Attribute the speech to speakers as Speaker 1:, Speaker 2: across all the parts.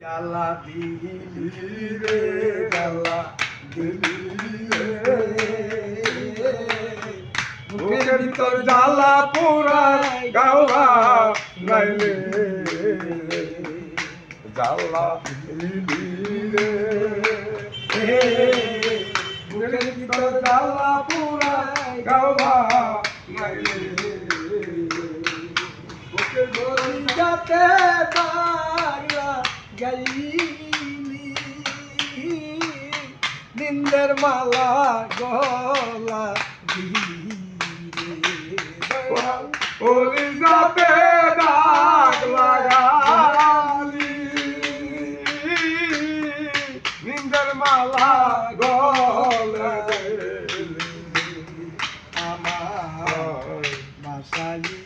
Speaker 1: জ্বালা দিলি রে জ্বালা দিলি রে বুকের ভিতর জ্বালা পুরাই গাওয়া নাইলে জ্বালা দিলি রে বুকের ভিতর জ্বালা পুরাই গাওয়া নাইলে বুকের গলি যাতে গাইলি নিন্দের মালা গলা দিলি যাতে দাগ লাগালি নিন্দের মালা গলা আমার বাসালি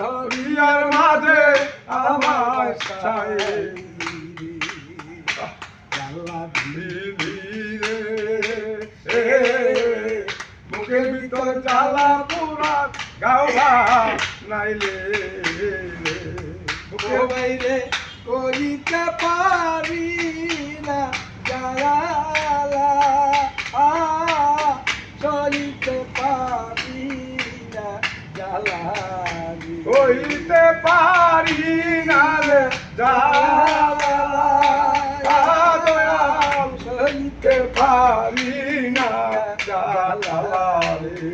Speaker 1: ধরিয়ার মাঝে আমার মুখের ভিতর জ্বালা পুরা গাওয়া নাইলে বুকে বাইরে করিতে পারি না জ্বালা চলিতে পারি না জ্বালা হইতে পারি না রে দয়াল হইতে পারি না রে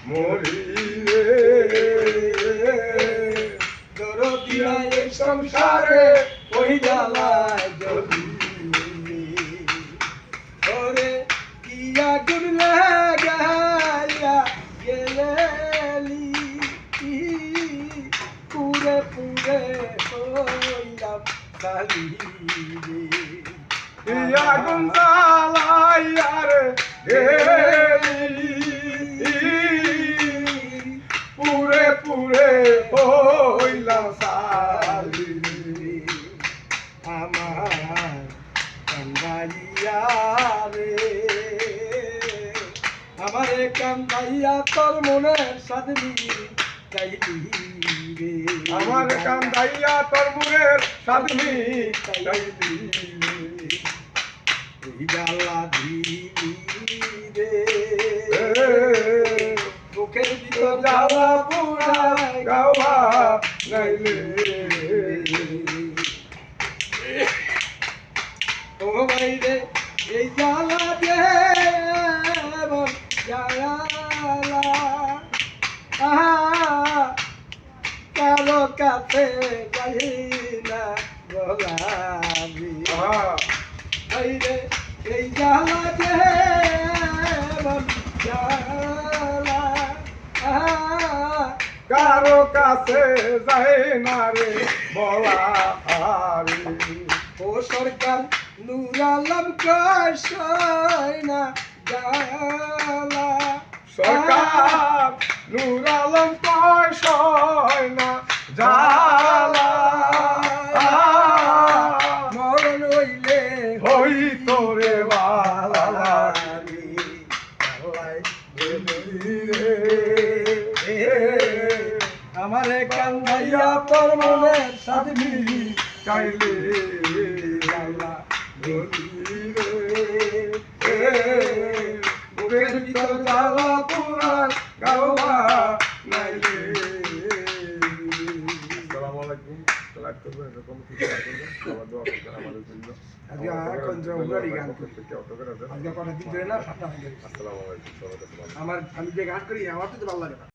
Speaker 1: মরি রে দরদিয়া এই সংসারে ওই জ্বালায় যদি ওরে কিয়া গুনলে গায়া গেলি পুরে পুরে হইলাম কালি রে আগুন জ্বালাইয়া রে গেলি পুরে পুরে হইলাম কালি আমার কান্দাইয়া রে আমারে কান্দাইয়া তোর মনের সাধনি চাইলি রে আমার কান্দাইয়া তোর মনের সাধনি চাইলি রে জ্বালা দিলি রে বুকের ভিতর জ্বালা পুরাই গাওয়া নাইলে ও বাইরে এই জ্বালা দে জ্বালা কারো কাছে যাই না গোলামি বাইরে এই জ্বালা দে জ্বালা কারো কাছে যাই না রে বলা ও সরকার নূর আলম কয় না জ্বালা সরকার নূর আলম কয় না জ্বালা মরণ হইলে হই তোরে বালা আমারে কান্দাইয়া তোর মনের সাধনি চাইলে জ্বালা দিলি রে বুকের ভিতর জ্বালা পুরা গাওয়া নাইলে। আসসালামু আলাইকুম। লাইক করবেন, এরকম কিছু করবেন, সবার দোয়া করবেন আমাদের জন্য। আজকে কোনজন উনারই গান করতে কি অটো করে আজকে কথা দিন ধরে না ঠান্ডা হয়ে গেছে। আসসালামু আলাইকুম। আমি যে গান করি আমার তো ভালো লাগে না।